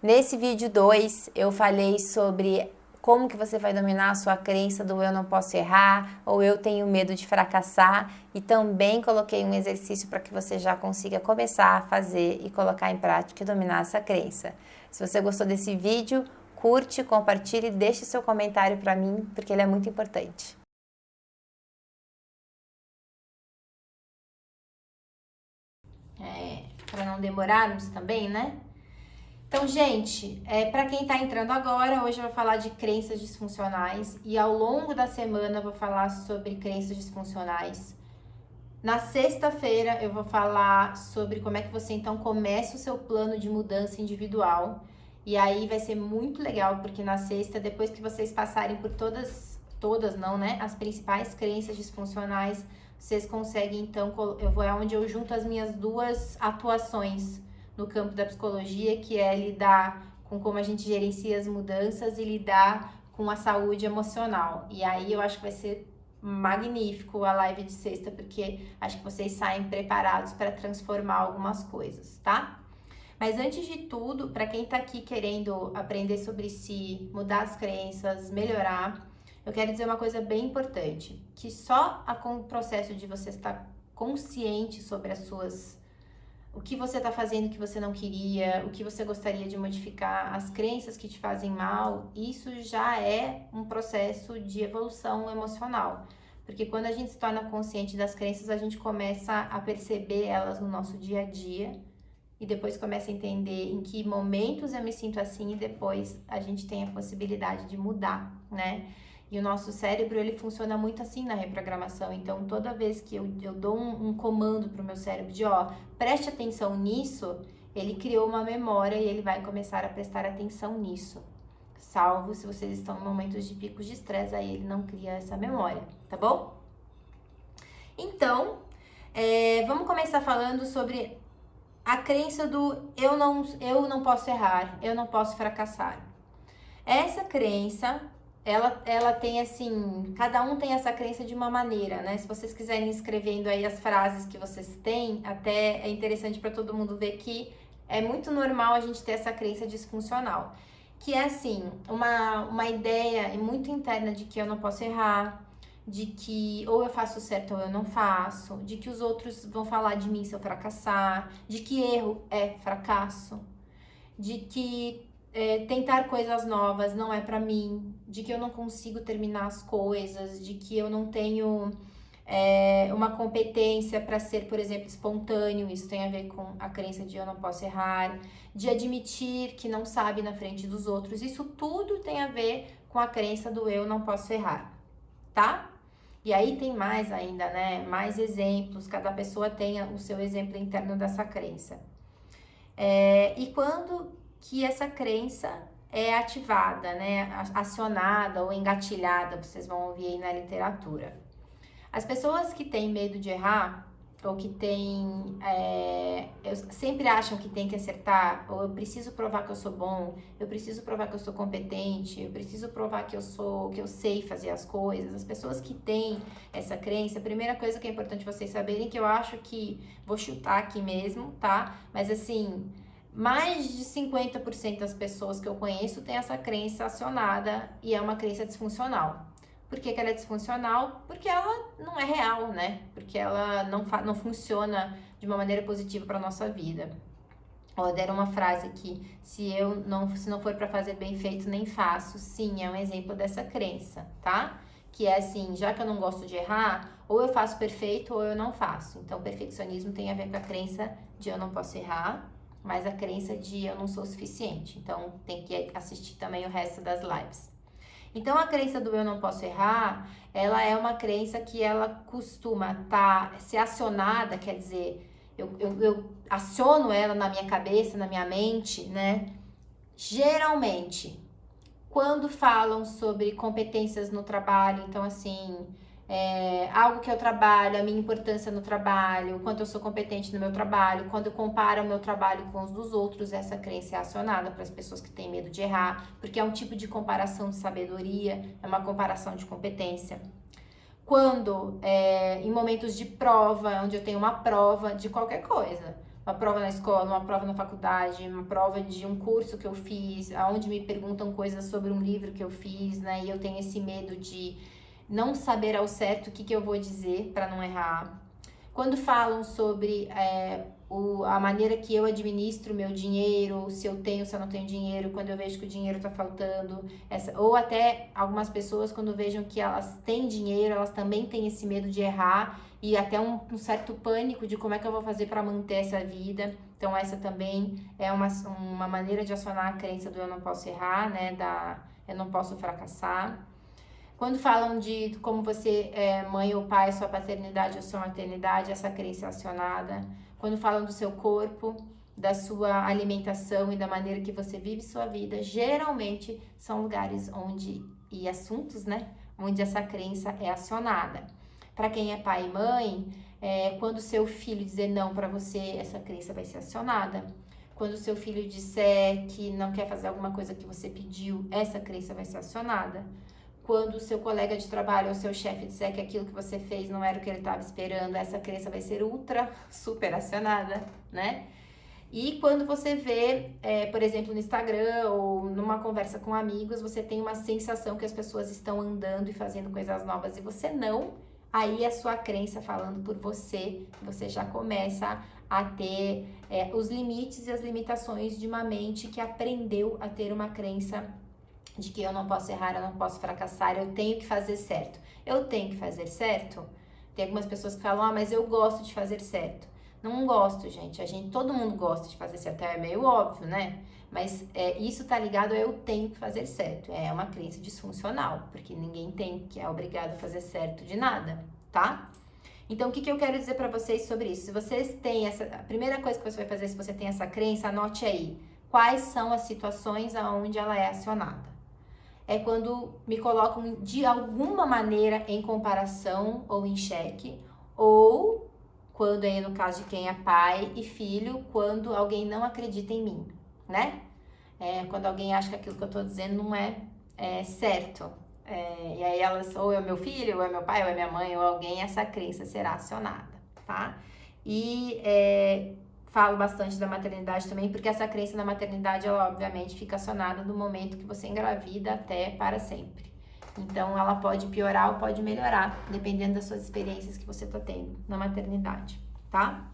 Nesse vídeo 2, eu falei sobre como que você vai dominar a sua crença do eu não posso errar ou eu tenho medo de fracassar, e também coloquei um exercício para que você já consiga começar a fazer e colocar em prática e dominar essa crença. Se você gostou desse vídeo, curte, compartilhe e deixe seu comentário para mim, porque ele é muito importante. Para não demorarmos também, né? Então, gente, para quem está entrando agora, hoje eu vou falar de crenças disfuncionais e ao longo da semana eu vou falar sobre crenças disfuncionais. Na sexta-feira eu vou falar sobre como é que você então começa o seu plano de mudança individual. E aí vai ser muito legal, porque na sexta, depois que vocês passarem por todas não, né? As principais crenças disfuncionais, vocês conseguem então, é onde eu junto as minhas duas atuações no campo da psicologia, que é lidar com como a gente gerencia as mudanças e lidar com a saúde emocional. E aí eu acho que vai ser magnífico a live de sexta, porque acho que vocês saem preparados para transformar algumas coisas, tá? Mas antes de tudo, para quem tá aqui querendo aprender sobre si, mudar as crenças, melhorar, eu quero dizer uma coisa bem importante, que só com o processo de você estar consciente sobre o que você está fazendo que você não queria, o que você gostaria de modificar, as crenças que te fazem mal, isso já é um processo de evolução emocional. Porque quando a gente se torna consciente das crenças, a gente começa a perceber elas no nosso dia a dia e depois começa a entender em que momentos eu me sinto assim e depois a gente tem a possibilidade de mudar, né? E o nosso cérebro, ele funciona muito assim na reprogramação. Então, toda vez que eu dou um comando pro meu cérebro de, preste atenção nisso, ele criou uma memória e ele vai começar a prestar atenção nisso. Salvo se vocês estão em momentos de picos de estresse, aí ele não cria essa memória, tá bom? Então, vamos começar falando sobre a crença do eu não posso errar, eu não posso fracassar. Essa crença, ela tem assim, cada um tem essa crença de uma maneira, né? Se vocês quiserem ir escrevendo aí as frases que vocês têm, até é interessante para todo mundo ver que é muito normal a gente ter essa crença disfuncional. Que é assim, uma ideia muito interna de que eu não posso errar, de que ou eu faço certo ou eu não faço, de que os outros vão falar de mim se eu fracassar, de que erro é fracasso, de que tentar coisas novas não é pra mim, de que eu não consigo terminar as coisas, de que eu não tenho uma competência para ser, por exemplo, espontâneo, isso tem a ver com a crença de eu não posso errar, de admitir que não sabe na frente dos outros, isso tudo tem a ver com a crença do eu não posso errar, tá? E aí tem mais ainda, né? Mais exemplos, cada pessoa tem o seu exemplo interno dessa crença. E quando que essa crença é ativada, né? Acionada ou engatilhada, vocês vão ouvir aí na literatura. As pessoas que têm medo de errar, ou que sempre acham que tem que acertar, ou eu preciso provar que eu sou bom, eu preciso provar que eu sou competente, eu preciso provar que eu sei fazer as coisas. As pessoas que têm essa crença, a primeira coisa que é importante vocês saberem, que eu acho que, vou chutar aqui mesmo, tá? Mas assim, mais de 50% das pessoas que eu conheço têm essa crença acionada e é uma crença disfuncional. Por que ela é disfuncional? Porque ela não é real, né? Porque ela não funciona de uma maneira positiva para nossa vida. Deram uma frase aqui: se não for para fazer bem feito, nem faço. Sim, é um exemplo dessa crença, tá? Que é assim, já que eu não gosto de errar, ou eu faço perfeito ou eu não faço. Então, perfeccionismo tem a ver com a crença de eu não posso errar, mas a crença de eu não sou suficiente. Então, tem que assistir também o resto das lives. Então, a crença do eu não posso errar, ela é uma crença que ela costuma ser acionada, quer dizer, eu aciono ela na minha cabeça, na minha mente, né? Geralmente, quando falam sobre competências no trabalho, então assim, algo que eu trabalho, a minha importância no trabalho, quanto eu sou competente no meu trabalho, quando eu comparo o meu trabalho com os dos outros, essa crença é acionada para as pessoas que têm medo de errar, porque é um tipo de comparação de sabedoria, é uma comparação de competência. Quando, em momentos de prova, onde eu tenho uma prova de qualquer coisa, uma prova na escola, uma prova na faculdade, uma prova de um curso que eu fiz, onde me perguntam coisas sobre um livro que eu fiz, né? E eu tenho esse medo de não saber ao certo o que eu vou dizer para não errar. Quando falam sobre a maneira que eu administro meu dinheiro, se eu tenho, se eu não tenho dinheiro, quando eu vejo que o dinheiro tá faltando, ou até algumas pessoas quando vejam que elas têm dinheiro, elas também têm esse medo de errar e até um certo pânico de como é que eu vou fazer para manter essa vida. Então essa também é uma maneira de acionar a crença do eu não posso errar, né, eu não posso fracassar. Quando falam de como você é mãe ou pai, sua paternidade ou sua maternidade, essa crença é acionada. Quando falam do seu corpo, da sua alimentação e da maneira que você vive sua vida, geralmente são lugares e assuntos, né, onde essa crença é acionada. Para quem é pai e mãe, quando seu filho dizer não para você, essa crença vai ser acionada. Quando seu filho disser que não quer fazer alguma coisa que você pediu, essa crença vai ser acionada. Quando o seu colega de trabalho ou seu chefe disser que aquilo que você fez não era o que ele estava esperando, essa crença vai ser super acionada, né? E quando você vê, por exemplo, no Instagram ou numa conversa com amigos, você tem uma sensação que as pessoas estão andando e fazendo coisas novas e você não, aí a sua crença falando por você, você já começa a ter os limites e as limitações de uma mente que aprendeu a ter uma crença de que eu não posso errar, eu não posso fracassar, eu tenho que fazer certo. Eu tenho que fazer certo? Tem algumas pessoas que falam, mas eu gosto de fazer certo. Não gosto, gente. Todo mundo gosta de fazer certo, é meio óbvio, né? Mas isso tá ligado a eu tenho que fazer certo. É uma crença disfuncional, porque ninguém que é obrigado a fazer certo de nada, tá? Então, o que eu quero dizer pra vocês sobre isso? Se vocês têm a primeira coisa que você vai fazer se você tem essa crença, anote aí. Quais são as situações onde ela é acionada? É quando me colocam de alguma maneira em comparação ou em xeque, ou quando aí no caso de quem é pai e filho, quando alguém não acredita em mim, né? Quando alguém acha que aquilo que eu tô dizendo não é certo. E aí elas, ou é meu filho, ou é meu pai, ou é minha mãe, ou alguém, essa crença será acionada, tá? E falo bastante da maternidade também, porque essa crença na maternidade, ela obviamente fica acionada no momento que você engravida até para sempre. Então, ela pode piorar ou pode melhorar, dependendo das suas experiências que você tá tendo na maternidade, tá?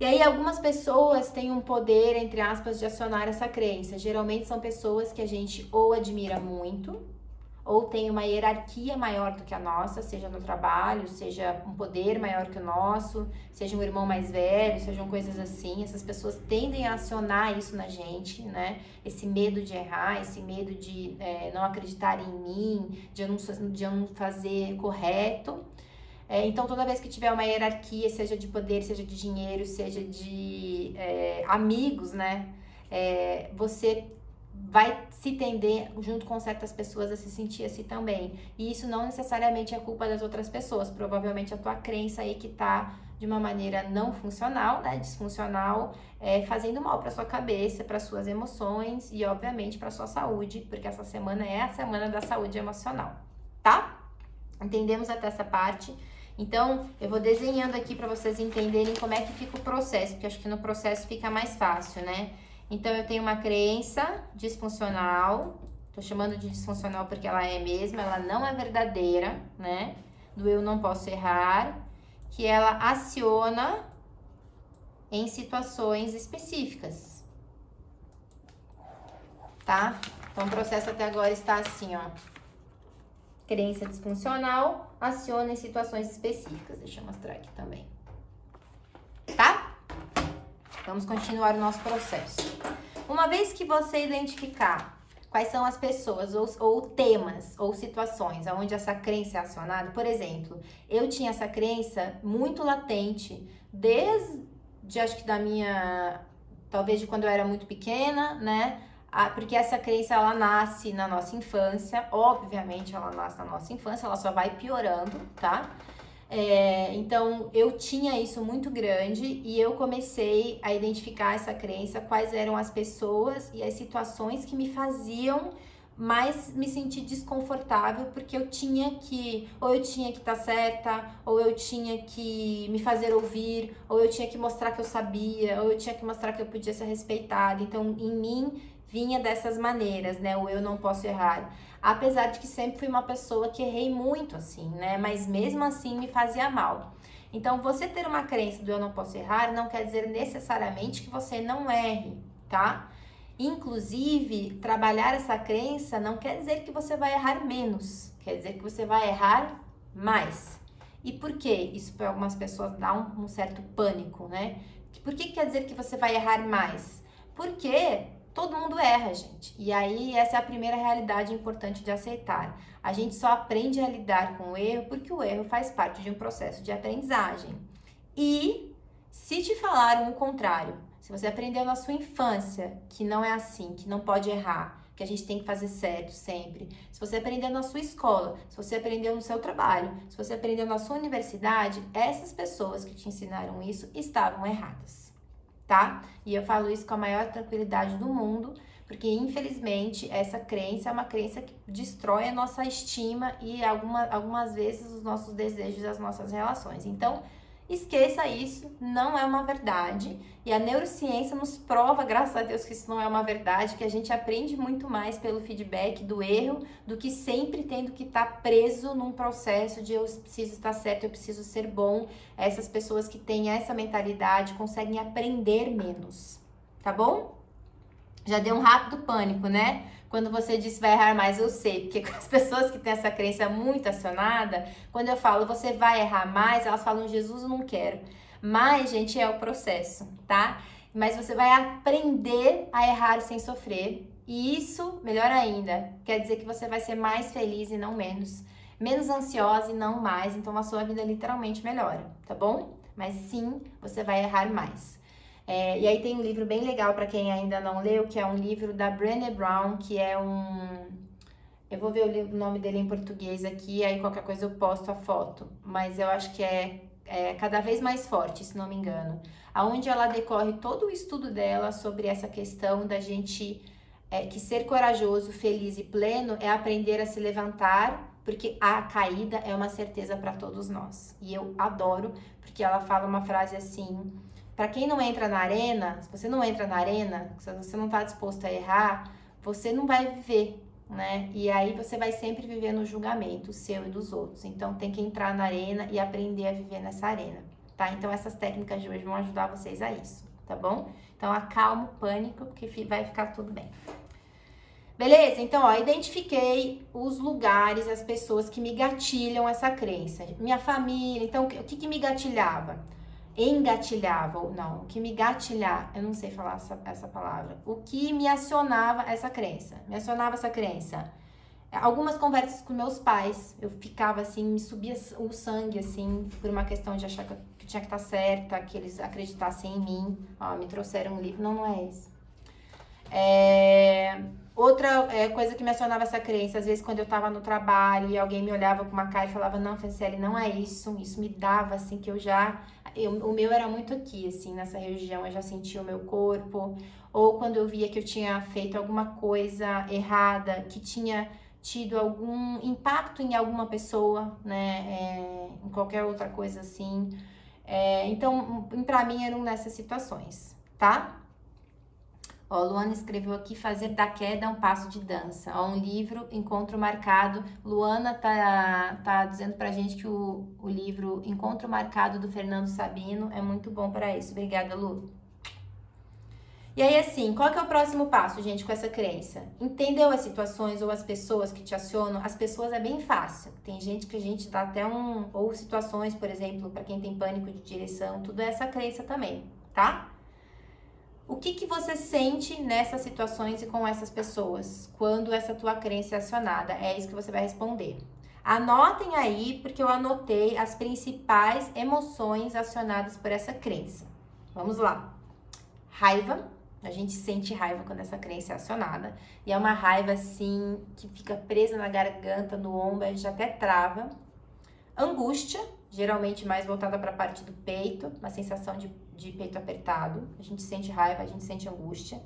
E aí, algumas pessoas têm um poder, entre aspas, de acionar essa crença. Geralmente são pessoas que a gente ou admira muito, ou tem uma hierarquia maior do que a nossa, seja no trabalho, seja um poder maior que o nosso, seja um irmão mais velho, sejam coisas assim. Essas pessoas tendem a acionar isso na gente, né? Esse medo de errar, esse medo de não acreditar em mim, de eu não fazer correto. Então, toda vez que tiver uma hierarquia, seja de poder, seja de dinheiro, seja de amigos, né? Você vai se tender, junto com certas pessoas, a se sentir assim também. E isso não necessariamente é culpa das outras pessoas, provavelmente a tua crença aí que tá de uma maneira não funcional, né, disfuncional, fazendo mal para sua cabeça, para suas emoções e, obviamente, para sua saúde, porque essa semana é a semana da saúde emocional, tá? Entendemos até essa parte? Então, eu vou desenhando aqui para vocês entenderem como é que fica o processo, porque acho que no processo fica mais fácil, né? Então, eu tenho uma crença disfuncional, tô chamando de disfuncional porque ela é mesmo, ela não é verdadeira, né? Do eu não posso errar, que ela aciona em situações específicas, tá? Então, o processo até agora está assim, ó. Crença disfuncional aciona em situações específicas. Deixa eu mostrar aqui também, tá? Vamos continuar o nosso processo. Uma vez que você identificar quais são as pessoas ou temas ou situações onde essa crença é acionada, por exemplo, eu tinha essa crença muito latente desde, acho que talvez de quando eu era muito pequena, né? Porque essa crença, ela nasce na nossa infância, obviamente ela nasce na nossa infância, ela só vai piorando, tá? Então, eu tinha isso muito grande e eu comecei a identificar essa crença, quais eram as pessoas e as situações que me faziam mais me senti desconfortável, porque eu tinha que, ou eu tinha que estar certa, ou eu tinha que me fazer ouvir, ou eu tinha que mostrar que eu sabia, ou eu tinha que mostrar que eu podia ser respeitada. Então, em mim, vinha dessas maneiras, né? O eu não posso errar. Apesar de que sempre fui uma pessoa que errei muito, assim, né? Mas mesmo assim me fazia mal. Então, você ter uma crença do eu não posso errar não quer dizer necessariamente que você não erre, tá? Inclusive, trabalhar essa crença não quer dizer que você vai errar menos, quer dizer que você vai errar mais. E por quê? Isso para algumas pessoas dá um certo pânico, né? Por que quer dizer que você vai errar mais? Porque todo mundo erra, gente. E aí, essa é a primeira realidade importante de aceitar. A gente só aprende a lidar com o erro porque o erro faz parte de um processo de aprendizagem. E se te falaram o contrário, se você aprendeu na sua infância que não é assim, que não pode errar, que a gente tem que fazer certo sempre, se você aprendeu na sua escola, se você aprendeu no seu trabalho, se você aprendeu na sua universidade, essas pessoas que te ensinaram isso estavam erradas, tá? E eu falo isso com a maior tranquilidade do mundo, porque infelizmente essa crença é uma crença que destrói a nossa estima e algumas vezes os nossos desejos e as nossas relações. Então, esqueça isso, não é uma verdade. E a neurociência nos prova, graças a Deus, que isso não é uma verdade, que a gente aprende muito mais pelo feedback do erro do que sempre tendo que estar preso num processo de eu preciso estar certo, eu preciso ser bom. Essas pessoas que têm essa mentalidade conseguem aprender menos, tá bom? Já deu um rápido pânico, né? Quando você disse vai errar mais, eu sei, porque com as pessoas que têm essa crença muito acionada, quando eu falo você vai errar mais, elas falam Jesus, eu não quero. Mas, gente, é o processo, tá? Mas você vai aprender a errar sem sofrer. E isso, melhor ainda, quer dizer que você vai ser mais feliz e não menos. Menos ansiosa e não mais. Então, a sua vida literalmente melhora, tá bom? Mas sim, você vai errar mais. E aí tem um livro bem legal para quem ainda não leu, que é um livro da Brené Brown, que é eu vou ver o nome dele em português aqui, aí qualquer coisa eu posto a foto. Mas eu acho que é Cada Vez Mais Forte, se não me engano. Onde ela decorre todo o estudo dela sobre essa questão da gente que ser corajoso, feliz e pleno é aprender a se levantar, porque a caída é uma certeza para todos nós. E eu adoro, porque ela fala uma frase assim: para quem não entra na arena, se você não entra na arena, se você não está disposto a errar, você não vai viver, né? E aí você vai sempre viver no julgamento seu e dos outros. Então tem que entrar na arena e aprender a viver nessa arena, tá? Então essas técnicas de hoje vão ajudar vocês a isso, tá bom? Então acalma o pânico, porque vai ficar tudo bem. Beleza? Então, ó, identifiquei os lugares, as pessoas que me gatilham essa crença. Minha família, então, o que me gatilhava? Engatilhava, ou não, o que me gatilhava, eu não sei falar essa palavra, o que me acionava essa crença, algumas conversas com meus pais, eu ficava assim, me subia o sangue assim, por uma questão de achar que eu tinha que estar certa, que eles acreditassem em mim. Ó, me trouxeram um livro, não é esse. Outra coisa que me acionava essa crença, às vezes quando eu tava no trabalho e alguém me olhava com uma cara e falava, não, Franciele, não é isso me dava assim, que o meu era muito aqui, assim, nessa região, eu já sentia o meu corpo, ou quando eu via que eu tinha feito alguma coisa errada, que tinha tido algum impacto em alguma pessoa, né, em qualquer outra coisa assim, então, pra mim eram nessas situações, tá? Ó, Luana escreveu aqui, Fazer da Queda um Passo de Dança. Ó, um livro, Encontro Marcado. Luana tá dizendo pra gente que o livro Encontro Marcado, do Fernando Sabino, é muito bom para isso. Obrigada, Lu. E aí, assim, qual que é o próximo passo, gente, com essa crença? Entendeu as situações ou as pessoas que te acionam? As pessoas é bem fácil. Tem gente que a gente dá até ou situações, por exemplo, para quem tem pânico de direção, tudo é essa crença também, tá? O que você sente nessas situações e com essas pessoas quando essa tua crença é acionada? É isso que você vai responder. Anotem aí, porque eu anotei as principais emoções acionadas por essa crença. Vamos lá. Raiva. A gente sente raiva quando essa crença é acionada. E é uma raiva, assim, que fica presa na garganta, no ombro, a gente até trava. Angústia. Geralmente mais voltada para a parte do peito, uma sensação de peito apertado. A gente sente raiva, a gente sente angústia.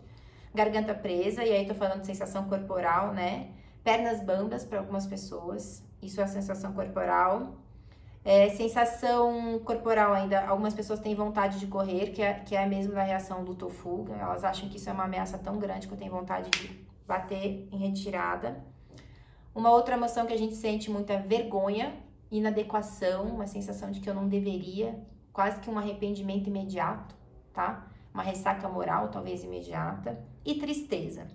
Garganta presa, e aí tô falando de sensação corporal, né? Pernas bambas para algumas pessoas, isso é a sensação corporal. Sensação corporal ainda, algumas pessoas têm vontade de correr, que é a mesma da reação luta ou fuga. Elas acham que isso é uma ameaça tão grande que eu tenho vontade de bater em retirada. Uma outra emoção que a gente sente muito é vergonha, inadequação, uma sensação de que eu não deveria, quase que um arrependimento imediato, tá? Uma ressaca moral, talvez imediata. E tristeza.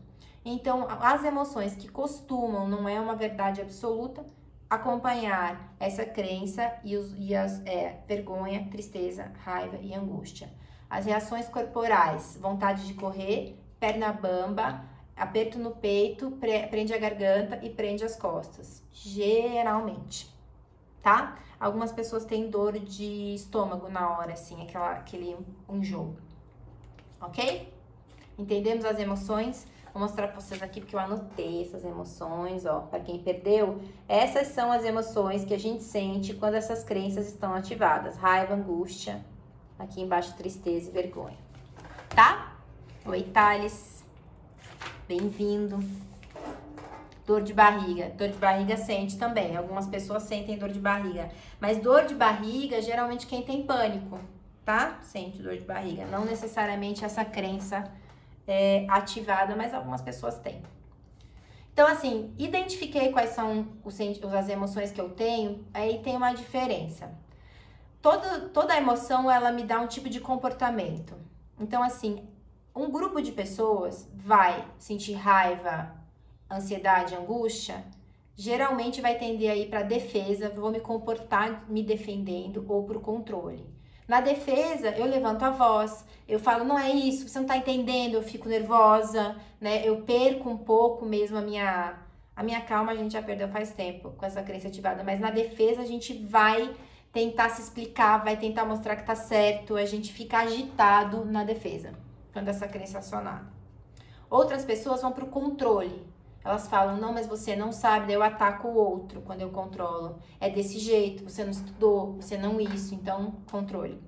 Então, as emoções que costumam, não é uma verdade absoluta, acompanhar essa crença vergonha, tristeza, raiva e angústia. As reações corporais, vontade de correr, perna bamba, aperto no peito, prende a garganta e prende as costas, geralmente, tá? Algumas pessoas têm dor de estômago na hora, assim, aquele enjoo, ok? Entendemos as emoções? Vou mostrar pra vocês aqui porque eu anotei essas emoções, ó. Pra quem perdeu, essas são as emoções que a gente sente quando essas crenças estão ativadas. Raiva, angústia, aqui embaixo tristeza e vergonha, tá? Oi, Thales. Bem-vindo. Dor de barriga sente também. Algumas pessoas sentem dor de barriga. Mas dor de barriga, geralmente quem tem pânico, tá? Sente dor de barriga. Não necessariamente essa crença ativada, mas algumas pessoas têm. Então, assim, identifiquei quais são as emoções que eu tenho, aí tem uma diferença. Toda emoção, ela me dá um tipo de comportamento. Então, assim, um grupo de pessoas vai sentir raiva, ansiedade, angústia, geralmente vai tender a ir para defesa, vou me comportar me defendendo ou para o controle. Na defesa, eu levanto a voz, eu falo, não é isso, você não tá entendendo, eu fico nervosa, né? Eu perco um pouco mesmo a minha calma, a gente já perdeu faz tempo com essa crença ativada, mas na defesa a gente vai tentar se explicar, vai tentar mostrar que tá certo, a gente fica agitado na defesa, quando essa crença é acionada. Outras pessoas vão pro controle. Elas falam, não, mas você não sabe, daí eu ataco o outro quando eu controlo. É desse jeito, você não estudou, você não isso, então controle.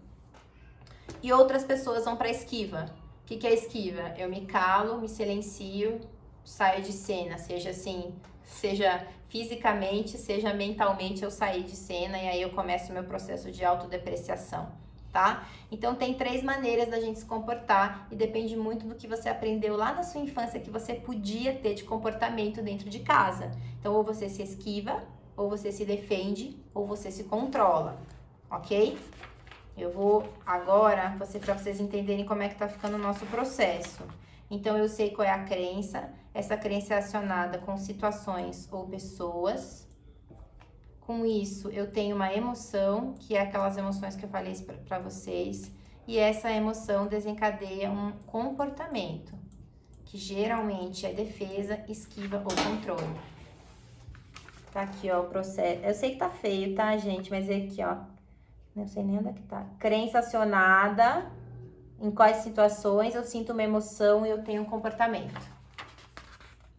E outras pessoas vão pra esquiva. O que é esquiva? Eu me calo, me silencio, saio de cena, seja assim, seja fisicamente, seja mentalmente eu sair de cena e aí eu começo o meu processo de autodepreciação, tá? Então tem 3 maneiras da gente se comportar e depende muito do que você aprendeu lá na sua infância que você podia ter de comportamento dentro de casa. Então ou você se esquiva, ou você se defende, ou você se controla, ok? Eu vou agora, para vocês entenderem como é que tá ficando o nosso processo. Então eu sei qual é a crença, essa crença é acionada com situações ou pessoas. Com isso, eu tenho uma emoção, que é aquelas emoções que eu falei para vocês, e essa emoção desencadeia um comportamento, que geralmente é defesa, esquiva ou controle. Tá aqui, ó, o processo. Eu sei que tá feio, tá, gente? Mas é aqui, ó. Não sei nem onde é que tá. Crença acionada, em quais situações eu sinto uma emoção e eu tenho um comportamento.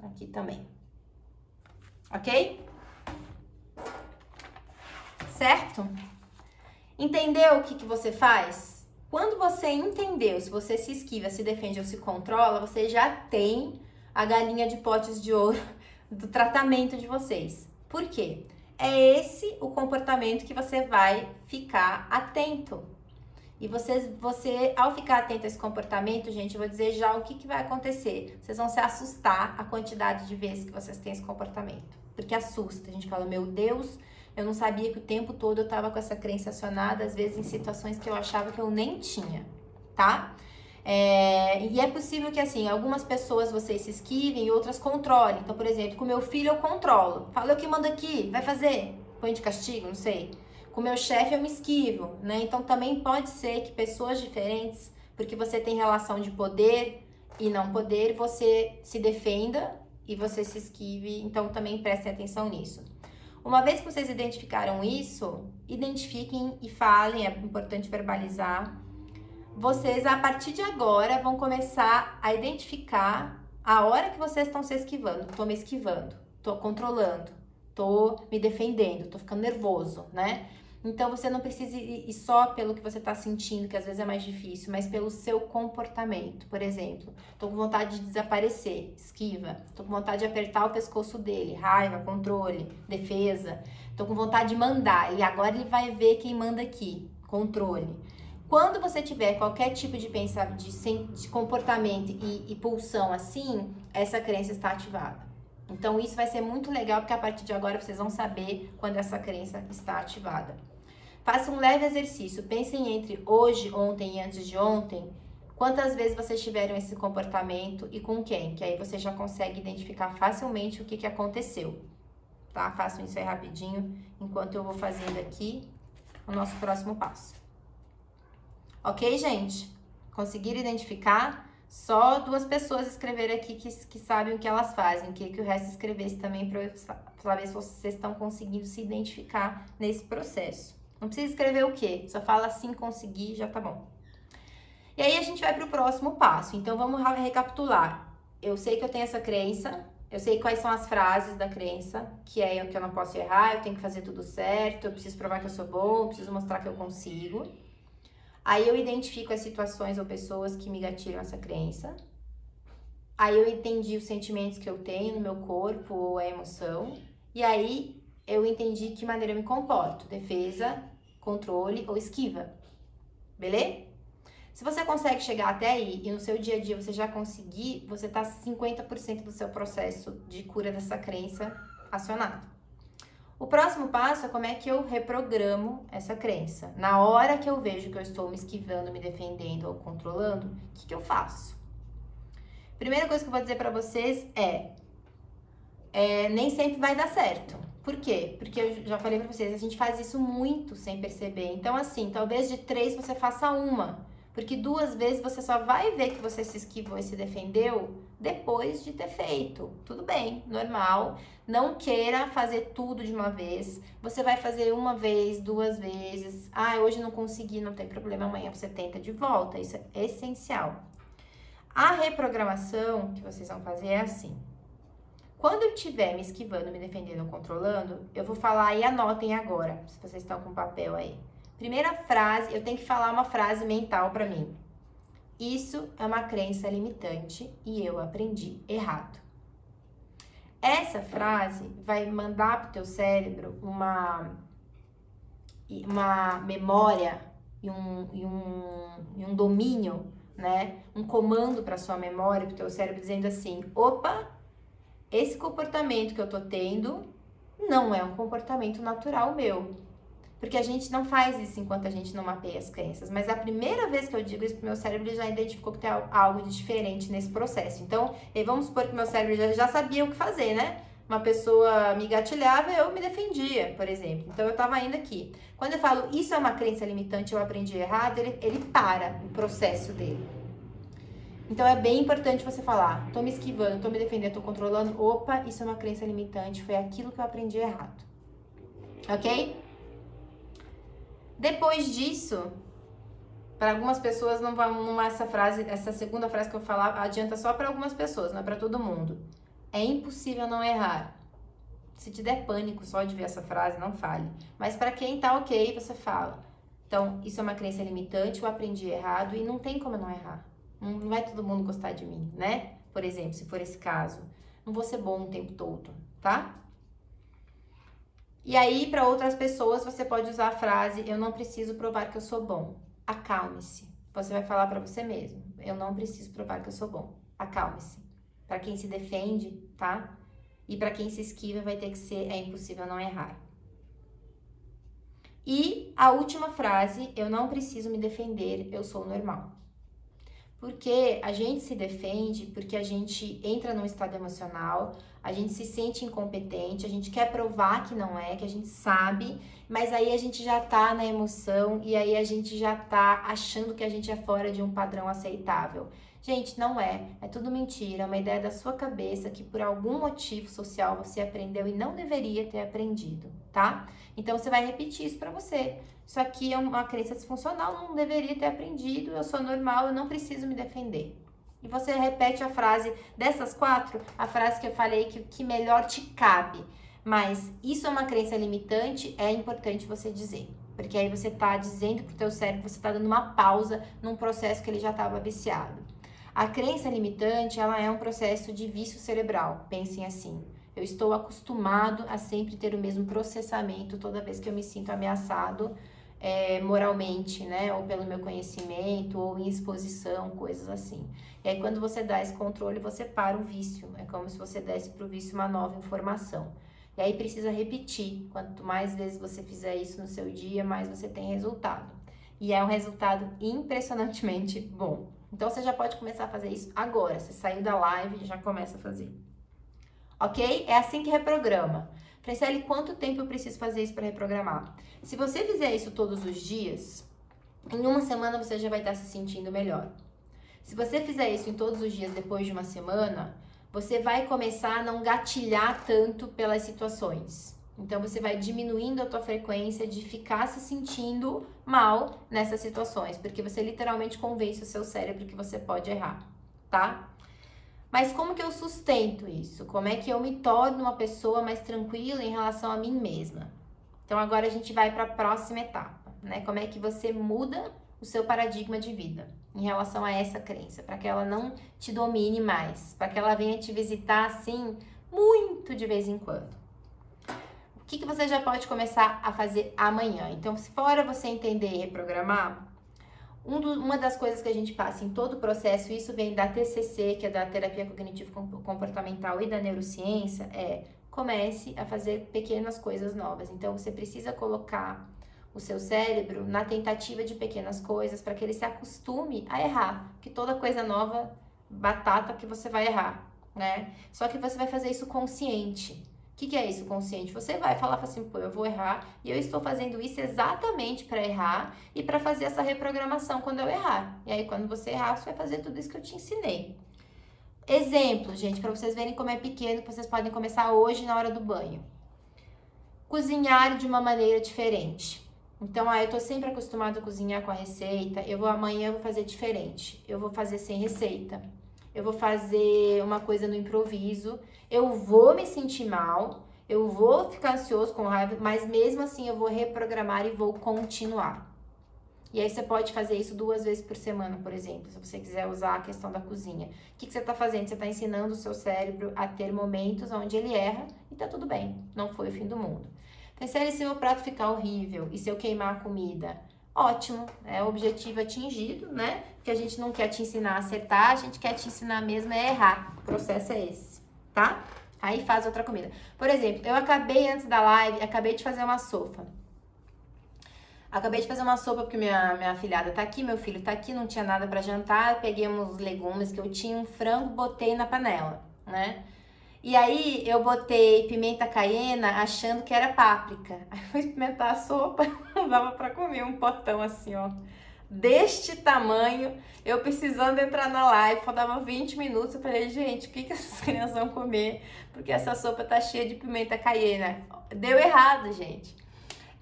Aqui também. Ok? Certo? Entendeu o que você faz? Quando você entendeu, se você se esquiva, se defende ou se controla, você já tem a galinha de potes de ouro do tratamento de vocês. Por quê? É esse o comportamento que você vai ficar atento. E você, ao ficar atento a esse comportamento, gente, eu vou dizer já o que vai acontecer. Vocês vão se assustar a quantidade de vezes que vocês têm esse comportamento. Porque assusta. A gente fala, meu Deus, eu não sabia que o tempo todo eu tava com essa crença acionada, às vezes em situações que eu achava que eu nem tinha, tá? E é possível que, assim, algumas pessoas vocês se esquivem e outras controlem. Então, por exemplo, com meu filho eu controlo. Fala, eu que mando aqui, vai fazer. Põe de castigo, não sei. Com meu chefe eu me esquivo, né? Então, também pode ser que pessoas diferentes, porque você tem relação de poder e não poder, você se defenda e você se esquive. Então, também prestem atenção nisso. Uma vez que vocês identificaram isso, identifiquem e falem, é importante verbalizar. Vocês, a partir de agora, vão começar a identificar a hora que vocês estão se esquivando. Tô me esquivando, tô controlando, tô me defendendo, tô ficando nervoso, né? Então, você não precisa ir só pelo que você está sentindo, que às vezes é mais difícil, mas pelo seu comportamento. Por exemplo, tô com vontade de desaparecer, esquiva. Tô com vontade de apertar o pescoço dele, raiva, controle, defesa. Tô com vontade de mandar, e agora ele vai ver quem manda aqui, controle. Quando você tiver qualquer tipo de pensamento, de comportamento e pulsão assim, essa crença está ativada. Então, isso vai ser muito legal, porque a partir de agora vocês vão saber quando essa crença está ativada. Faça um leve exercício. Pensem entre hoje, ontem e antes de ontem, quantas vezes vocês tiveram esse comportamento e com quem? Que aí você já consegue identificar facilmente o que aconteceu. Tá? Façam isso aí rapidinho, enquanto eu vou fazendo aqui o nosso próximo passo. Ok, gente? Conseguiram identificar? Só 2 pessoas escreveram aqui que sabem o que elas fazem. Queria que o resto escrevesse também para eu saber se vocês estão conseguindo se identificar nesse processo. Não precisa escrever o quê? Só fala assim, consegui, já tá bom. E aí a gente vai para o próximo passo. Então vamos recapitular. Eu sei que eu tenho essa crença, eu sei quais são as frases da crença, que é que eu não posso errar, eu tenho que fazer tudo certo, eu preciso provar que eu sou bom, eu preciso mostrar que eu consigo. Aí eu identifico as situações ou pessoas que me gatilham essa crença. Aí eu entendi os sentimentos que eu tenho no meu corpo ou a emoção. E aí eu entendi que maneira eu me comporto. Defesa, controle ou esquiva. Beleza? Se você consegue chegar até aí e no seu dia a dia você já conseguir, você tá 50% do seu processo de cura dessa crença acionado. O próximo passo é como é que eu reprogramo essa crença. Na hora que eu vejo que eu estou me esquivando, me defendendo ou controlando, o que eu faço? Primeira coisa que eu vou dizer pra vocês nem sempre vai dar certo. Por quê? Porque eu já falei pra vocês, a gente faz isso muito sem perceber. Então, assim, talvez de 3 você faça uma. Porque 2 vezes você só vai ver que você se esquivou e se defendeu depois de ter feito. Tudo bem, normal. Não queira fazer tudo de uma vez. Você vai fazer 1 vez, 2 vezes. Ah, hoje não consegui, não tem problema, amanhã você tenta de volta. Isso é essencial. A reprogramação que vocês vão fazer é assim. Quando eu estiver me esquivando, me defendendo, controlando, eu vou falar e anotem agora, se vocês estão com papel aí. Primeira frase, eu tenho que falar uma frase mental pra mim. Isso é uma crença limitante e eu aprendi errado. Essa frase vai mandar pro teu cérebro uma memória e um domínio, né? Um comando para sua memória, pro teu cérebro dizendo assim: opa, esse comportamento que eu tô tendo não é um comportamento natural meu. Porque a gente não faz isso enquanto a gente não mapeia as crenças. Mas a primeira vez que eu digo isso pro meu cérebro, ele já identificou que tem algo de diferente nesse processo. Então, vamos supor que meu cérebro já sabia o que fazer, né? Uma pessoa me gatilhava, eu me defendia, por exemplo. Então, eu tava indo aqui. Quando eu falo, isso é uma crença limitante, eu aprendi errado, ele para o processo dele. Então, é bem importante você falar, tô me esquivando, tô me defendendo, tô controlando. Opa, isso é uma crença limitante, foi aquilo que eu aprendi errado. Ok? Depois disso, para algumas pessoas essa segunda frase que eu falar adianta só para algumas pessoas, não é para todo mundo. É impossível não errar. Se te der pânico só de ver essa frase, não fale. Mas para quem tá ok, você fala. Então, isso é uma crença limitante, eu aprendi errado e não tem como eu não errar. Não vai todo mundo gostar de mim, né? Por exemplo, se for esse caso. Não vou ser bom o tempo todo, tá? E aí, para outras pessoas, você pode usar a frase: eu não preciso provar que eu sou bom. Acalme-se. Você vai falar para você mesmo: eu não preciso provar que eu sou bom. Acalme-se. Para quem se defende, tá? E para quem se esquiva, vai ter que ser: é impossível não errar. E a última frase: eu não preciso me defender, eu sou normal. Porque a gente se defende, porque a gente entra num estado emocional, a gente se sente incompetente, a gente quer provar que não é, que a gente sabe, mas aí a gente já tá na emoção e aí a gente já tá achando que a gente é fora de um padrão aceitável. Gente, não é tudo mentira, é uma ideia da sua cabeça que por algum motivo social você aprendeu e não deveria ter aprendido, tá? Então você vai repetir isso pra você. Isso aqui é uma crença disfuncional, não deveria ter aprendido, eu sou normal, eu não preciso me defender. E você repete a frase dessas 4, a frase que eu falei que melhor te cabe. Mas isso é uma crença limitante, é importante você dizer porque aí você tá dizendo pro teu cérebro que você tá dando uma pausa num processo que ele já estava viciado. A crença limitante, ela é um processo de vício cerebral, pensem assim. Eu estou acostumado a sempre ter o mesmo processamento toda vez que eu me sinto ameaçado moralmente, né? Ou pelo meu conhecimento, ou em exposição, coisas assim. E aí, quando você dá esse controle, você para o vício. É como se você desse para o vício uma nova informação. E aí, precisa repetir. Quanto mais vezes você fizer isso no seu dia, mais você tem resultado. E é um resultado impressionantemente bom. Então, você já pode começar a fazer isso agora. Você saiu da live e já começa a fazer. Ok? É assim que reprograma. Franciele, quanto tempo eu preciso fazer isso para reprogramar? Se você fizer isso todos os dias, em uma semana você já vai estar se sentindo melhor. Se você fizer isso em todos os dias depois de uma semana, você vai começar a não gatilhar tanto pelas situações. Então, você vai diminuindo a tua frequência de ficar se sentindo mal nessas situações, porque você literalmente convence o seu cérebro que você pode errar, tá? Mas como que eu sustento isso? Como é que eu me torno uma pessoa mais tranquila em relação a mim mesma? Então, agora a gente vai para a próxima etapa, né? Como é que você muda o seu paradigma de vida em relação a essa crença, para que ela não te domine mais, para que ela venha te visitar assim muito de vez em quando. O que você já pode começar a fazer amanhã? Então, se fora você entender e reprogramar, uma das coisas que a gente passa em todo o processo, isso vem da TCC, que é da Terapia Cognitivo-Comportamental e da Neurociência, comece a fazer pequenas coisas novas. Então, você precisa colocar o seu cérebro na tentativa de pequenas coisas para que ele se acostume a errar. Que toda coisa nova, batata que você vai errar, né? Só que você vai fazer isso consciente. O que é isso consciente? Você vai falar assim, pô, eu vou errar e eu estou fazendo isso exatamente para errar e para fazer essa reprogramação quando eu errar. E aí, quando você errar, você vai fazer tudo isso que eu te ensinei. Exemplo, gente, para vocês verem como é pequeno, que vocês podem começar hoje na hora do banho. Cozinhar de uma maneira diferente. Então, eu tô sempre acostumada a cozinhar com a receita, amanhã eu vou fazer diferente. Eu vou fazer sem receita. Eu vou fazer uma coisa no improviso, eu vou me sentir mal, eu vou ficar ansioso com raiva, mas mesmo assim eu vou reprogramar e vou continuar. E aí você pode fazer isso 2 vezes por semana, por exemplo, se você quiser usar a questão da cozinha. O que você está fazendo? Você está ensinando o seu cérebro a ter momentos onde ele erra e tá tudo bem, não foi o fim do mundo. Franciele, se meu prato ficar horrível e se eu queimar a comida? Ótimo, o objetivo atingido, né? Porque a gente não quer te ensinar a acertar, a gente quer te ensinar mesmo a errar. O processo é esse, tá? Aí faz outra comida. Por exemplo, eu antes da live, acabei de fazer uma sopa. Acabei de fazer uma sopa porque minha filhada tá aqui, meu filho tá aqui, não tinha nada pra jantar. Peguei uns legumes que eu tinha, um frango, botei na panela, né? E aí, eu botei pimenta caiena achando que era páprica. Aí, fui experimentar a sopa, não dava pra comer um potão assim, ó. Deste tamanho, eu precisando entrar na live, faltava 20 minutos. Eu falei, gente, o que essas crianças vão comer? Porque essa sopa tá cheia de pimenta caiena. Deu errado, gente.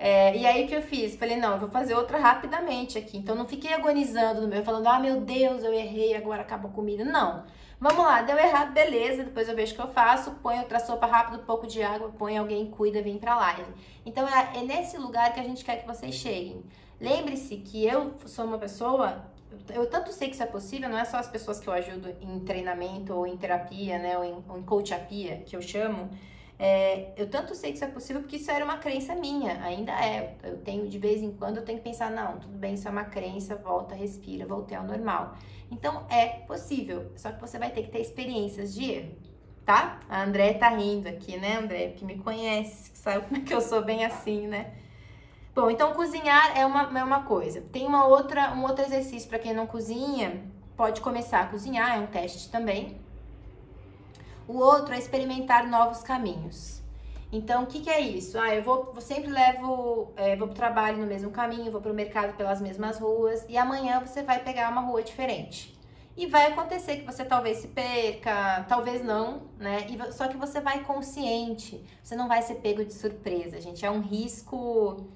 E aí, o que eu fiz? Falei, não, eu vou fazer outra rapidamente aqui. Então, não fiquei agonizando no meu, falando, meu Deus, eu errei, agora acabou a comida. Não. Vamos lá, deu errado, beleza, depois eu vejo o que eu faço, põe outra sopa rápido, um pouco de água, põe alguém, cuida, vem pra live. Então, é nesse lugar que a gente quer que vocês cheguem. Lembre-se que eu sou uma pessoa, eu tanto sei que isso é possível, não é só as pessoas que eu ajudo em treinamento ou em terapia, né, ou em coachapia, que eu chamo, eu tanto sei que isso é possível porque isso era uma crença minha, ainda é. Eu tenho, de vez em quando, eu tenho que pensar, não, tudo bem, isso é uma crença, volta, respira, voltei ao normal. Então, é possível, só que você vai ter que ter experiências de erro, tá? A André tá rindo aqui, né, André? Que me conhece, que sabe como é que eu sou bem assim, né? Bom, então cozinhar é uma coisa. Tem um outro exercício para quem não cozinha, pode começar a cozinhar, é um teste também. O outro é experimentar novos caminhos. Então, o que é isso? Eu sempre vou pro trabalho no mesmo caminho, vou pro mercado pelas mesmas ruas e amanhã você vai pegar uma rua diferente. E vai acontecer que você talvez se perca, talvez não, né? Só que você vai consciente, você não vai ser pego de surpresa, gente. É um risco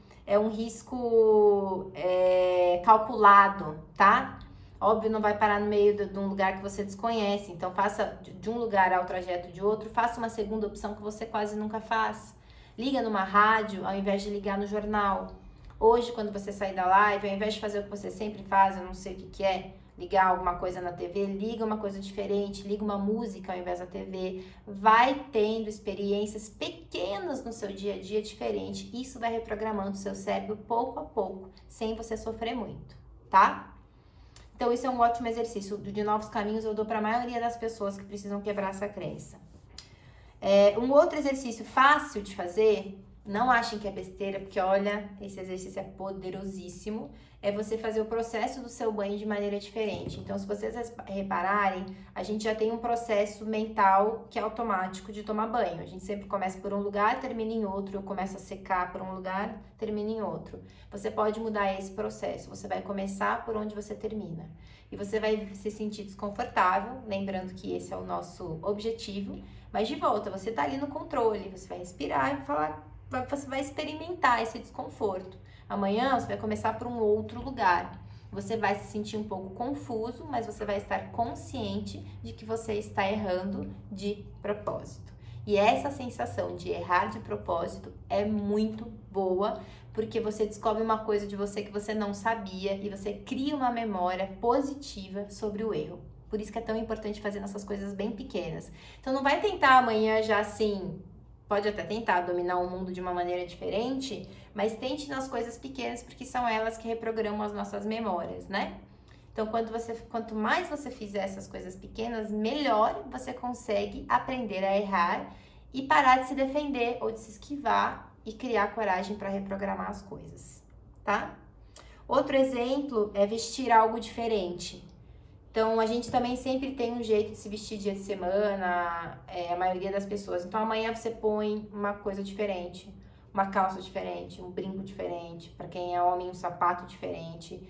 calculado, tá? Óbvio, não vai parar no meio de um lugar que você desconhece. Então, faça de um lugar ao trajeto de outro, faça uma segunda opção que você quase nunca faz. Liga numa rádio ao invés de ligar no jornal. Hoje, quando você sair da live, ao invés de fazer o que você sempre faz, eu não sei o que que é, ligar alguma coisa na TV, liga uma coisa diferente, liga uma música ao invés da TV, vai tendo experiências pequenas no seu dia a dia diferente. Isso vai reprogramando o seu cérebro pouco a pouco, sem você sofrer muito, tá? Então, isso é um ótimo exercício. De novos caminhos eu dou para a maioria das pessoas que precisam quebrar essa crença. Um outro exercício fácil de fazer, não achem que é besteira, porque olha, esse exercício é poderosíssimo, é você fazer o processo do seu banho de maneira diferente. Então, se vocês repararem, a gente já tem um processo mental que é automático de tomar banho. A gente sempre começa por um lugar, termina em outro, eu começo a secar por um lugar, termina em outro. Você pode mudar esse processo, você vai começar por onde você termina. E você vai se sentir desconfortável, lembrando que esse é o nosso objetivo, mas de volta, você tá ali no controle, você vai respirar e falar, você vai experimentar esse desconforto. Amanhã você vai começar por um outro lugar. Você vai se sentir um pouco confuso, mas você vai estar consciente de que você está errando de propósito. E essa sensação de errar de propósito é muito boa, porque você descobre uma coisa de você que você não sabia e você cria uma memória positiva sobre o erro. Por isso que é tão importante fazer essas coisas bem pequenas. Então não vai tentar amanhã já assim, pode até tentar dominar o mundo de uma maneira diferente, mas tente nas coisas pequenas, porque são elas que reprogramam as nossas memórias, né? Então, quanto mais você fizer essas coisas pequenas, melhor você consegue aprender a errar e parar de se defender ou de se esquivar e criar coragem para reprogramar as coisas, tá? Outro exemplo é vestir algo diferente. Então, a gente também sempre tem um jeito de se vestir dia de semana, a maioria das pessoas. Então, amanhã você põe uma coisa diferente, uma calça diferente, um brinco diferente, para quem é homem, um sapato diferente.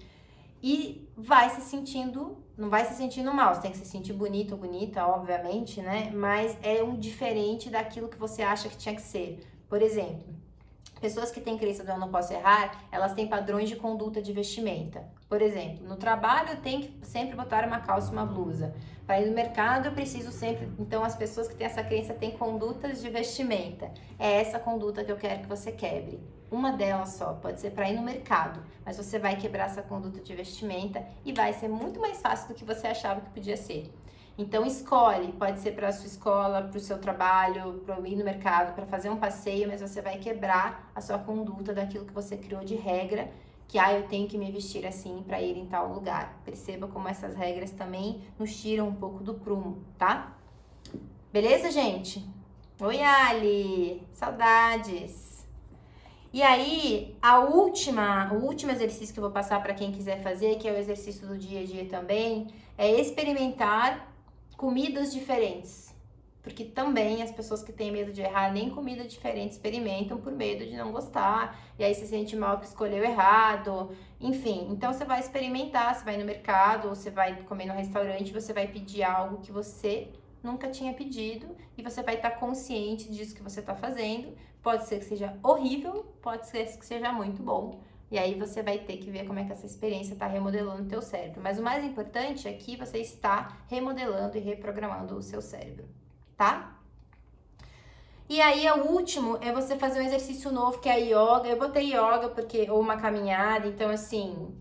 E vai se sentindo, não vai se sentindo mal, você tem que se sentir bonito ou bonita, obviamente, né? Mas é um diferente daquilo que você acha que tinha que ser. Por exemplo, pessoas que têm crença do eu não posso errar, elas têm padrões de conduta de vestimenta. Por exemplo, no trabalho eu tenho que sempre botar uma calça e uma blusa. Para ir no mercado eu preciso sempre... Então as pessoas que têm essa crença têm condutas de vestimenta. É essa conduta que eu quero que você quebre. Uma delas só, pode ser para ir no mercado, mas você vai quebrar essa conduta de vestimenta e vai ser muito mais fácil do que você achava que podia ser. Então escolhe, pode ser para a sua escola, para o seu trabalho, para ir no mercado, para fazer um passeio, mas você vai quebrar a sua conduta daquilo que você criou de regra, que eu tenho que me vestir assim para ir em tal lugar. Perceba como essas regras também nos tiram um pouco do prumo, tá? Beleza, gente? Oi, Ali! Saudades! E aí, o último exercício que eu vou passar para quem quiser fazer, que é o exercício do dia a dia também, é experimentar comidas diferentes. Porque também as pessoas que têm medo de errar, nem comida diferente experimentam por medo de não gostar. E aí se sente mal que escolheu errado. Enfim, então você vai experimentar, você vai no mercado, ou você vai comer no restaurante, você vai pedir algo que você nunca tinha pedido e você vai estar consciente disso que você está fazendo. Pode ser que seja horrível, pode ser que seja muito bom. E aí você vai ter que ver como é que essa experiência está remodelando o teu cérebro. Mas o mais importante é que você está remodelando e reprogramando o seu cérebro, tá? E aí o último é você fazer um exercício novo que é a yoga. Eu botei yoga ou uma caminhada, então assim,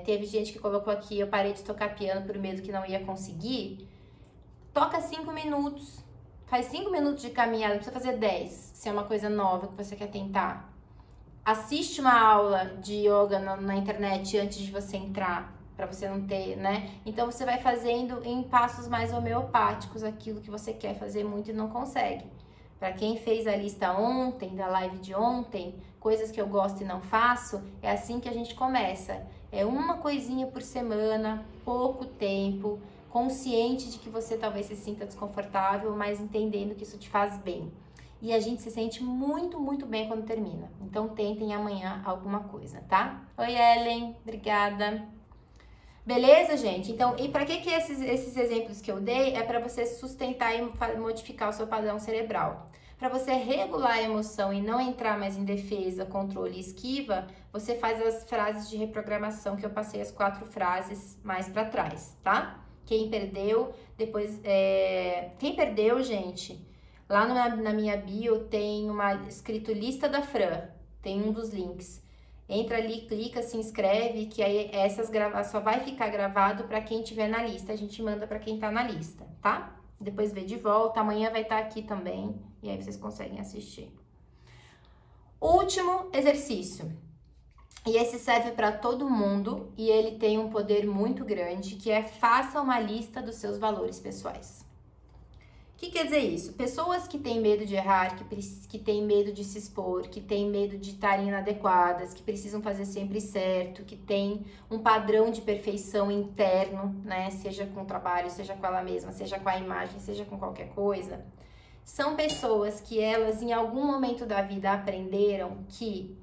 teve gente que colocou aqui, eu parei de tocar piano por medo que não ia conseguir. Toca 5 minutos, faz 5 minutos de caminhada, não precisa fazer 10, se é uma coisa nova que você quer tentar. Assiste uma aula de yoga na internet antes de você entrar, para você não ter, né? Então você vai fazendo em passos mais homeopáticos aquilo que você quer fazer muito e não consegue. Para quem fez a lista ontem, da live de ontem, coisas que eu gosto e não faço, é assim que a gente começa. É uma coisinha por semana, pouco tempo, consciente de que você talvez se sinta desconfortável, mas entendendo que isso te faz bem. E a gente se sente muito, muito bem quando termina. Então tentem amanhã alguma coisa, tá? Oi, Ellen, obrigada. Beleza, gente? Então, e para que esses exemplos que eu dei é para você sustentar e modificar o seu padrão cerebral. Para você regular a emoção e não entrar mais em defesa, controle e esquiva, você faz as frases de reprogramação que eu passei as 4 frases mais para trás, tá? Quem perdeu, depois... Quem perdeu, gente, lá na minha bio tem escrito lista da Fran, tem um dos links. Entra ali, clica, se inscreve, que aí essas só vai ficar gravado para quem tiver na lista. A gente manda para quem tá na lista, tá? Depois vê de volta, amanhã vai estar aqui também, e aí vocês conseguem assistir. Último exercício. E esse serve para todo mundo e ele tem um poder muito grande, que é faça uma lista dos seus valores pessoais. O que quer dizer isso? Pessoas que têm medo de errar, que têm medo de se expor, que têm medo de estarem inadequadas, que precisam fazer sempre certo, que têm um padrão de perfeição interno, né? Seja com o trabalho, seja com ela mesma, seja com a imagem, seja com qualquer coisa. São pessoas que elas em algum momento da vida aprenderam que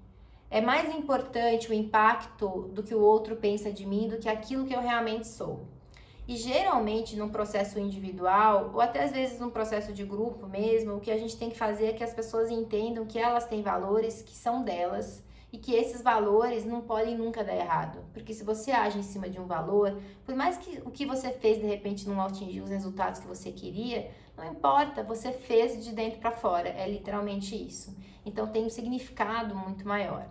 é mais importante o impacto do que o outro pensa de mim do que aquilo que eu realmente sou. E geralmente num processo individual, ou até às vezes num processo de grupo mesmo, o que a gente tem que fazer é que as pessoas entendam que elas têm valores que são delas e que esses valores não podem nunca dar errado. Porque se você age em cima de um valor, por mais que o que você fez de repente não atingiu os resultados que você queria, não importa, você fez de dentro para fora, é literalmente isso. Então tem um significado muito maior.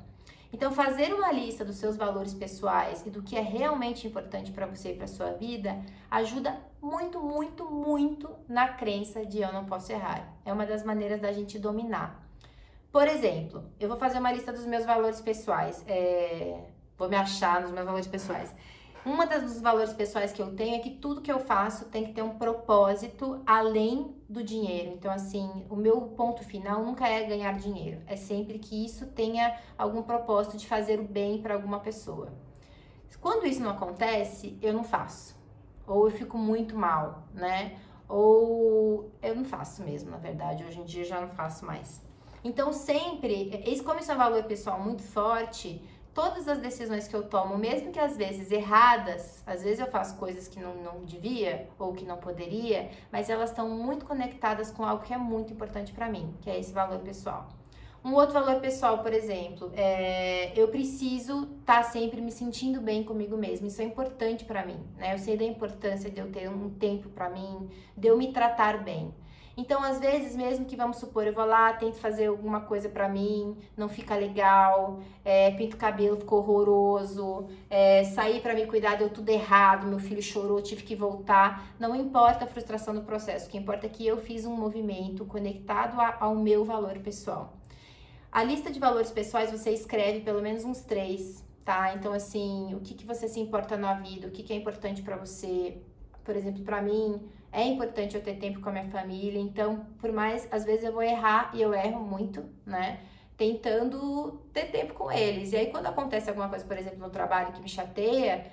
Então, fazer uma lista dos seus valores pessoais e do que é realmente importante para você e para sua vida ajuda muito, muito, muito na crença de eu não posso errar. É uma das maneiras da gente dominar. Por exemplo, eu vou fazer uma lista dos meus valores pessoais. Vou me achar nos meus valores pessoais. Uma dos valores pessoais que eu tenho é que tudo que eu faço tem que ter um propósito além do dinheiro. Então, assim, o meu ponto final nunca é ganhar dinheiro. É sempre que isso tenha algum propósito de fazer o bem para alguma pessoa. Quando isso não acontece, eu não faço. Ou eu fico muito mal, né? Ou eu não faço mesmo, na verdade. Hoje em dia eu já não faço mais. Então, sempre, como isso é um valor pessoal muito forte, todas as decisões que eu tomo, mesmo que às vezes erradas, às vezes eu faço coisas que não devia ou que não poderia, mas elas estão muito conectadas com algo que é muito importante para mim, que é esse valor pessoal. Um outro valor pessoal, por exemplo, eu preciso estar sempre me sentindo bem comigo mesma. Isso é importante para mim, né? Eu sei da importância de eu ter um tempo para mim, de eu me tratar bem. Então, às vezes, mesmo que, vamos supor, eu vou lá, tento fazer alguma coisa pra mim, não fica legal, pinto o cabelo, ficou horroroso, saí pra me cuidar, deu tudo errado, meu filho chorou, tive que voltar. Não importa a frustração do processo, o que importa é que eu fiz um movimento conectado ao meu valor pessoal. A lista de valores pessoais você escreve pelo menos uns 3, tá? Então, assim, o que você se importa na vida, o que é importante pra você. Por exemplo, pra mim, é importante eu ter tempo com a minha família, então, por mais, às vezes eu vou errar, e eu erro muito, né, tentando ter tempo com eles. E aí, quando acontece alguma coisa, por exemplo, no trabalho que me chateia,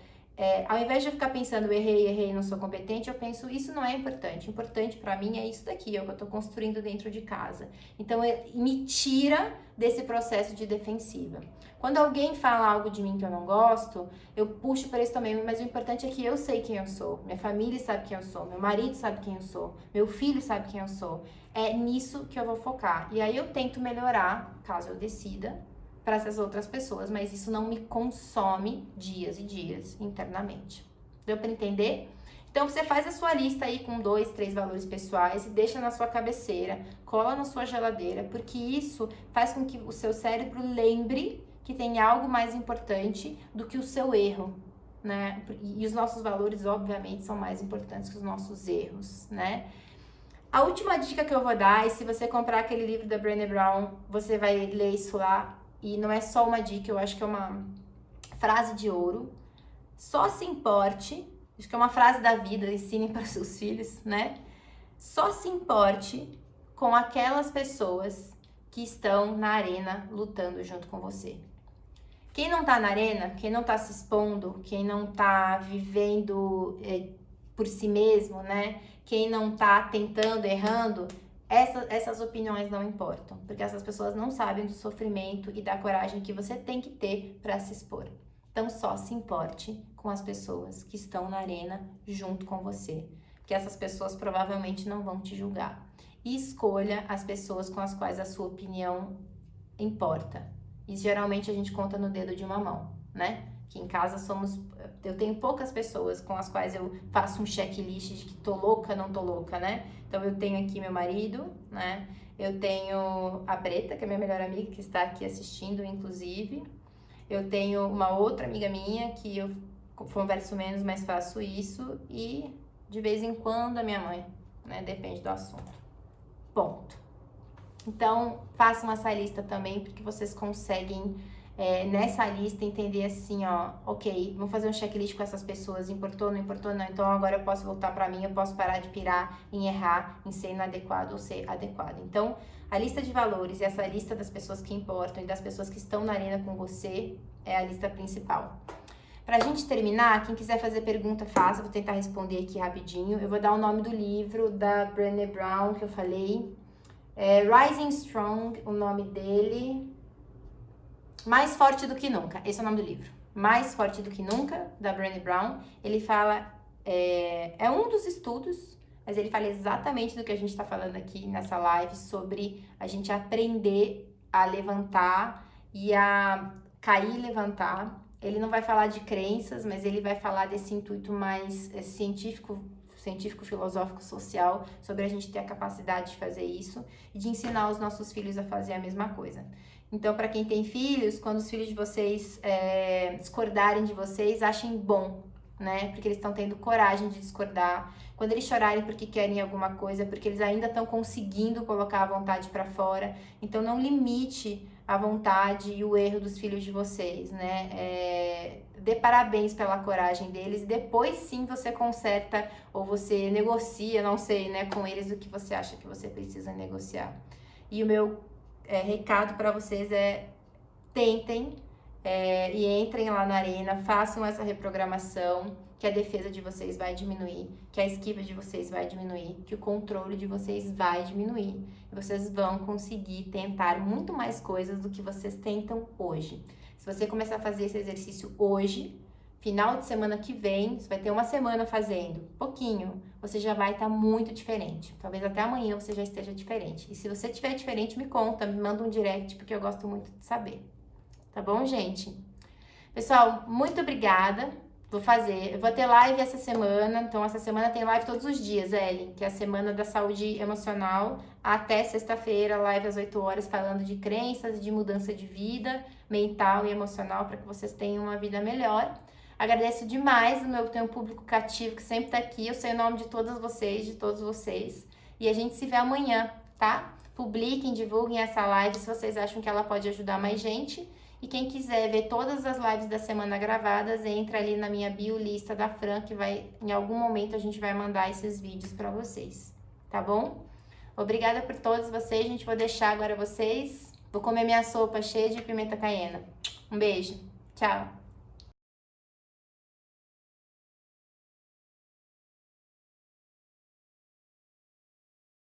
ao invés de eu ficar pensando, errei, não sou competente, eu penso, isso não é importante. Importante pra mim é isso daqui, é o que eu tô construindo dentro de casa. Então, me tira desse processo de defensiva. Quando alguém fala algo de mim que eu não gosto, eu puxo para isso também, mas o importante é que eu sei quem eu sou, minha família sabe quem eu sou, meu marido sabe quem eu sou, meu filho sabe quem eu sou. É nisso que eu vou focar. E aí eu tento melhorar, caso eu decida, para essas outras pessoas, mas isso não me consome dias e dias internamente. Deu para entender? Então você faz a sua lista aí com 2, 3 valores pessoais e deixa na sua cabeceira, cola na sua geladeira, porque isso faz com que o seu cérebro lembre que tem algo mais importante do que o seu erro, né? E os nossos valores, obviamente, são mais importantes que os nossos erros, né? A última dica que eu vou dar é se você comprar aquele livro da Brené Brown, você vai ler isso lá. E não é só uma dica, eu acho que é uma frase de ouro. Só se importe, acho que é uma frase da vida, ensinem para os seus filhos, né? Só se importe com aquelas pessoas que estão na arena lutando junto com você. Quem não tá na arena, quem não tá se expondo, quem não tá vivendo por si mesmo, né? Quem não tá tentando, errando, essas opiniões não importam, porque essas pessoas não sabem do sofrimento e da coragem que você tem que ter para se expor. Então, só se importe com as pessoas que estão na arena junto com você, porque essas pessoas provavelmente não vão te julgar. E escolha as pessoas com as quais a sua opinião importa. E geralmente a gente conta no dedo de uma mão, né? Que em casa eu tenho poucas pessoas com as quais eu faço um checklist de que tô louca, não tô louca, né? Então eu tenho aqui meu marido, né? Eu tenho a Breta, que é minha melhor amiga, que está aqui assistindo, inclusive. Eu tenho uma outra amiga minha que eu converso menos, mas faço isso. E de vez em quando a minha mãe, né? Depende do assunto. Ponto. Então, façam essa lista também, porque vocês conseguem, nessa lista, entender assim, ó, ok, vamos fazer um checklist com essas pessoas, importou, não importou, não, então agora eu posso voltar pra mim, eu posso parar de pirar em errar, em ser inadequado ou ser adequado. Então, a lista de valores e essa lista das pessoas que importam e das pessoas que estão na arena com você é a lista principal. Pra gente terminar, quem quiser fazer pergunta, faça, vou tentar responder aqui rapidinho. Eu vou dar o nome do livro da Brené Brown que eu falei. Rising Strong, o nome dele. Mais Forte do que Nunca, esse é o nome do livro. Mais Forte do que Nunca, da Brené Brown. Ele fala, é um dos estudos, mas ele fala exatamente do que a gente está falando aqui nessa live, sobre a gente aprender a levantar e a cair e levantar. Ele não vai falar de crenças, mas ele vai falar desse intuito mais científico, filosófico, social, sobre a gente ter a capacidade de fazer isso e de ensinar os nossos filhos a fazer a mesma coisa. Então, para quem tem filhos, quando os filhos de vocês discordarem de vocês, achem bom, né? Porque eles estão tendo coragem de discordar. Quando eles chorarem porque querem alguma coisa, porque eles ainda estão conseguindo colocar a vontade para fora. Então, não limite a vontade e o erro dos filhos de vocês, né? Dê parabéns pela coragem deles, depois sim você conserta ou você negocia, não sei, né, com eles o que você acha que você precisa negociar. E o meu recado para vocês tentem e entrem lá na arena, façam essa reprogramação, que a defesa de vocês vai diminuir, que a esquiva de vocês vai diminuir, que o controle de vocês vai diminuir. E vocês vão conseguir tentar muito mais coisas do que vocês tentam hoje. Se você começar a fazer esse exercício hoje, final de semana que vem, você vai ter uma semana fazendo, pouquinho, você já vai estar muito diferente. Talvez até amanhã você já esteja diferente. E se você estiver diferente, me conta, me manda um direct, porque eu gosto muito de saber. Tá bom, gente? Pessoal, muito obrigada. Eu vou ter live essa semana, então essa semana tem live todos os dias, Ellen, que é a semana da saúde emocional, até sexta-feira, live às 8 horas, falando de crenças, de mudança de vida, mental e emocional, para que vocês tenham uma vida melhor. Agradeço demais tenho um público cativo que sempre tá aqui, eu sei o nome de todas vocês, de todos vocês, e a gente se vê amanhã, tá? Publiquem, divulguem essa live se vocês acham que ela pode ajudar mais gente. E quem quiser ver todas as lives da semana gravadas, entra ali na minha bio lista da Fran, que em algum momento a gente vai mandar esses vídeos para vocês, tá bom? Obrigada por todos vocês, gente, vou deixar agora vocês. Vou comer minha sopa cheia de pimenta caiena. Um beijo, tchau!